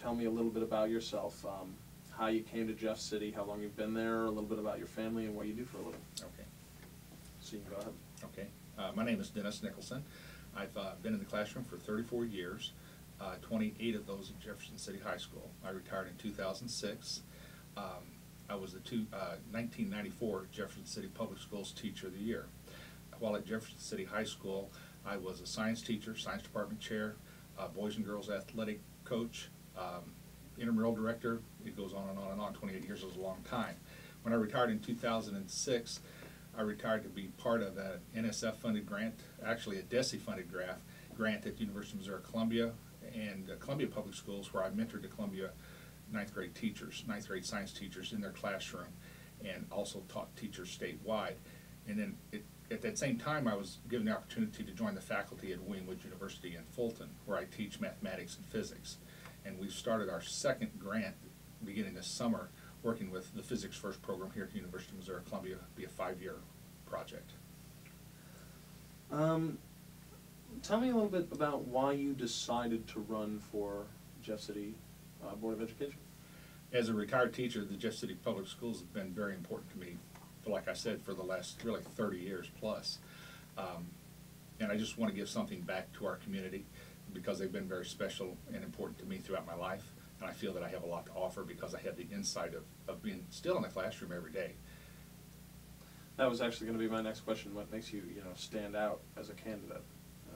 Tell me a little bit about yourself, how you came to Jeff City, how long you've been there, a little bit about your family and what you do for a living. Okay. So you can go ahead. Okay. My name is Dennis Nickelson. I've been in the classroom for 34 years, 28 of those at Jefferson City High School. I retired in 2006. I was the 1994 Jefferson City Public Schools Teacher of the Year. While at Jefferson City High School, I was a science teacher, science department chair, boys and girls athletic coach, intramural director. It goes on and on and on. 28 years is a long time. When I retired in 2006, I retired to be part of an NSF-funded grant, actually a DESE-funded grant at the University of Missouri Columbia and Columbia Public Schools, where I mentored the Columbia ninth grade grade science teachers in their classroom, and also taught teachers statewide. And then at that same time, I was given the opportunity to join the faculty at William Wood University in Fulton, where I teach mathematics and physics. And we've started our second grant beginning this summer, working with the Physics First program here at the University of Missouri Columbia. It'll be a 5-year project. Tell me a little bit about why you decided to run for Jeff City Board of Education. As a retired teacher, the Jeff City Public Schools have been very important to me, like I said, for the last really 30 years plus. And I just want to give something back to our community because they've been very special and important to me throughout my life. And I feel that I have a lot to offer because I have the insight of being still in the classroom every day. That was actually going to be my next question. What makes you, stand out as a candidate,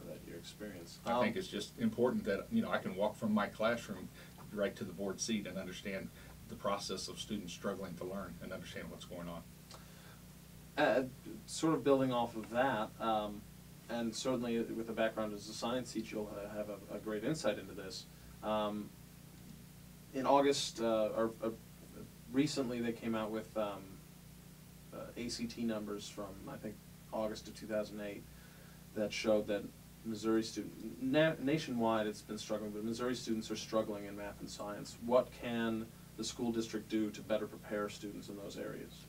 that your experience? I think it's just important that, I can walk from my classroom right to the board seat and understand the process of students struggling to learn and understand what's going on. Sort of building off of that, and certainly with a background as a science teacher, you'll have a great insight into this. In August, recently they came out with ACT numbers from, I think, August of 2008 that showed that Missouri nationwide it's been struggling, but Missouri students are struggling in math and science. What can the school district do to better prepare students in those areas?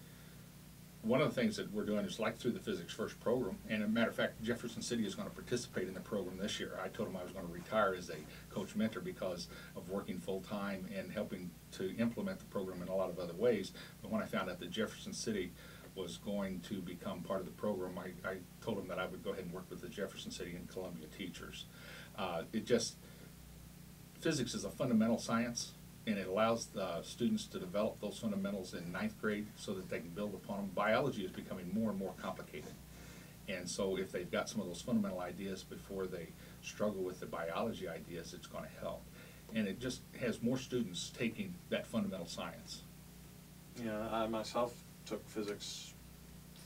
One of the things that we're doing is like through the Physics First program, and as a matter of fact, Jefferson City is going to participate in the program this year. I told them I was going to retire as a coach mentor because of working full-time and helping to implement the program in a lot of other ways. But when I found out that Jefferson City was going to become part of the program, I told them that I would go ahead and work with the Jefferson City and Columbia teachers. Physics is a fundamental science, and it allows the students to develop those fundamentals in ninth grade so that they can build upon them. Biology is becoming more and more complicated. And so if they've got some of those fundamental ideas before they struggle with the biology ideas, it's going to help. And it just has more students taking that fundamental science. Yeah, I myself took physics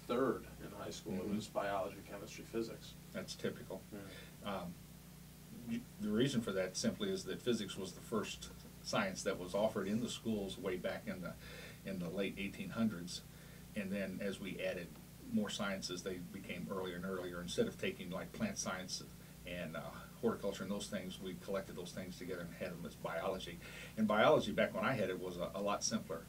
third in high school. Mm-hmm. It was biology, chemistry, physics. That's typical. Yeah. The reason for that simply is that physics was the first science that was offered in the schools way back in the late 1800s, and then as we added more sciences, they became earlier and earlier. Instead of taking like plant science and horticulture and those things, we collected those things together and had them as biology. And biology, back when I had it, was a lot simpler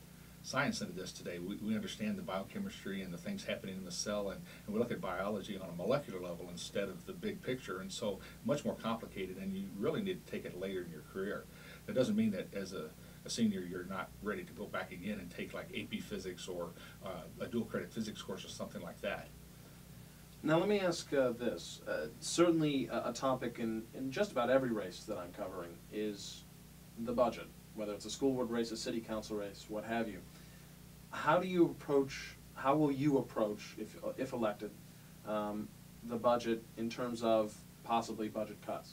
science than it is today. We understand the biochemistry and the things happening in the cell, and we look at biology on a molecular level instead of the big picture, and so much more complicated, and you really need to take it later in your career. That doesn't mean that as a senior you're not ready to go back again and take like AP Physics or a dual credit physics course or something like that. Now let me ask this. Certainly a topic in just about every race that I'm covering is the budget, whether it's a school board race, a city council race, what have you. How will you approach, if elected, the budget in terms of possibly budget cuts?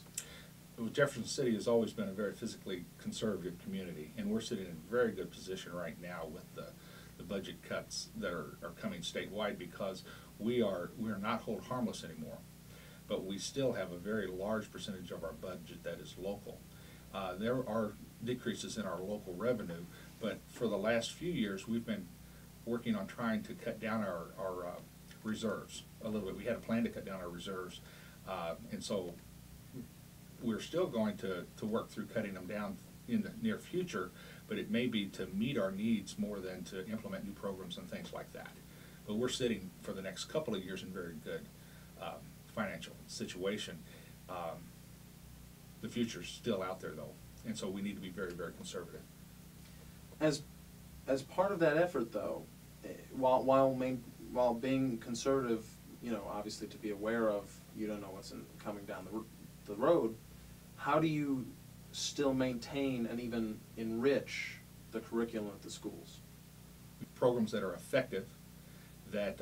Well, Jefferson City has always been a very physically conservative community, and we're sitting in a very good position right now with the budget cuts that are coming statewide because we are not hold harmless anymore, but we still have a very large percentage of our budget that is local. There are decreases in our local revenue, but for the last few years we've been working on trying to cut down our reserves a little bit. We had a plan to cut down our reserves, and so we're still going to work through cutting them down in the near future, but it may be to meet our needs more than to implement new programs and things like that. But we're sitting for the next couple of years in very good financial situation. The future's still out there though, And so we need to be very, very conservative. As part of that effort, though, while being conservative, you know, obviously to be aware of, you don't know what's coming down the road, how do you still maintain and even enrich the curriculum at the schools? Programs that are effective, that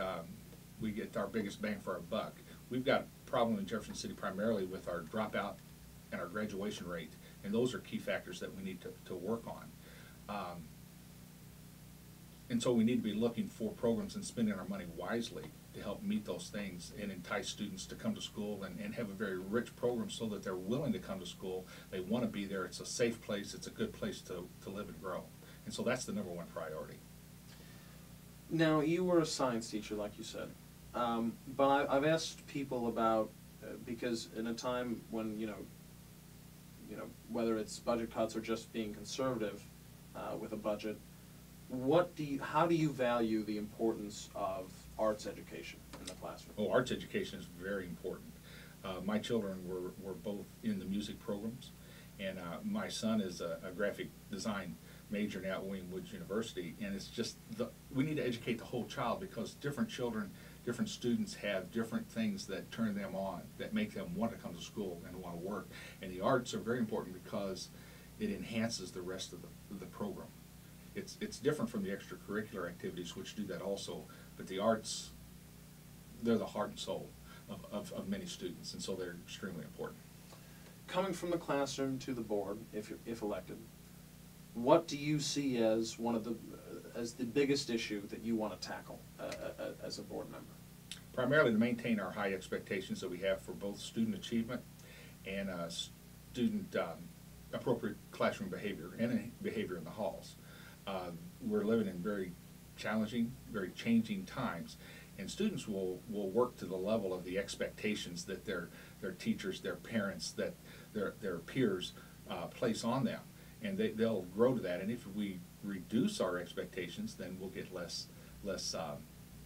we get our biggest bang for our buck. We've got a problem in Jefferson City primarily with our dropout and our graduation rate, and those are key factors that we need to work on. And so we need to be looking for programs and spending our money wisely to help meet those things and entice students to come to school and have a very rich program so that they're willing to come to school. They want to be there. It's a safe place. It's a good place to live and grow. And so that's the #1 priority. Now, you were a science teacher, like you said, but I've asked people about, because in a time when, you know, whether it's budget cuts or just being conservative with a budget, how do you value the importance of arts education in the classroom? Oh, arts education is very important. My children were both in the music programs, and my son is a graphic design major now at William Woods University, and it's just, we need to educate the whole child, because different children, different students have different things that turn them on, that make them want to come to school and want to work. And the arts are very important because it enhances the rest of the program. It's different from the extracurricular activities, which do that also, but the arts, they're the heart and soul of many students, and so they're extremely important. Coming from the classroom to the board, if elected, what do you see as as the biggest issue that you want to tackle as a board member? Primarily to maintain our high expectations that we have for both student achievement and student appropriate classroom behavior and behavior in the halls. We're living in very challenging, very changing times, and students will work to the level of the expectations that their teachers, their parents, that their peers place on them, and they'll grow to that. And if we reduce our expectations, then we'll get less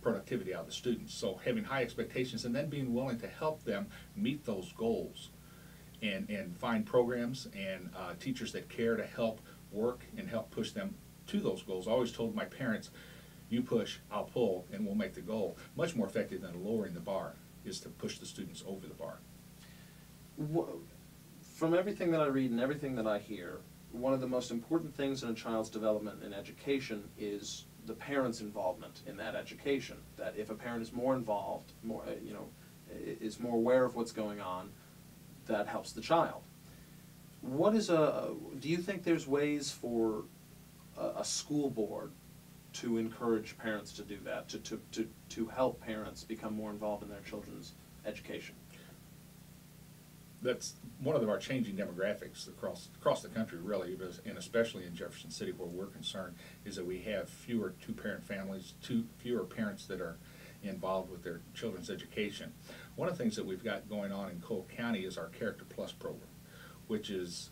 productivity out of the students. So having high expectations and then being willing to help them meet those goals, and find programs and teachers that care to help work and help push them to those goals. I always told my parents, you push, I'll pull, and we'll make the goal. Much more effective than lowering the bar is to push the students over the bar. From everything that I read and everything that I hear, one of the most important things in a child's development and education is the parent's involvement in that education. That if a parent is more involved, is more aware of what's going on, that helps the child. Do you think there's ways for a school board to encourage parents to do that, to help parents become more involved in their children's education? That's one of our changing demographics across the country, really, and especially in Jefferson City, where we're concerned, is that we have fewer two-parent families, fewer parents that are involved with their children's education. One of the things that we've got going on in Cole County is our Character Plus program, which is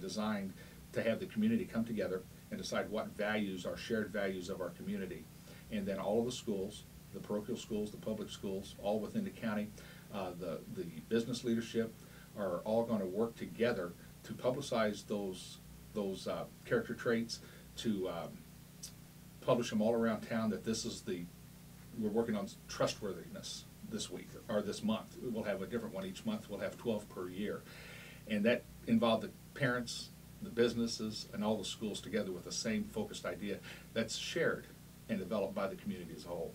designed to have the community come together and decide what values are shared values of our community. And then all of the schools, the parochial schools, the public schools, all within the county, the business leadership are all going to work together to publicize those character traits, to publish them all around town, that we're working on trustworthiness this week, or this month. We'll have a different one each month. We'll have 12 per year. And that involved the parents, the businesses, and all the schools together with the same focused idea that's shared and developed by the community as a whole.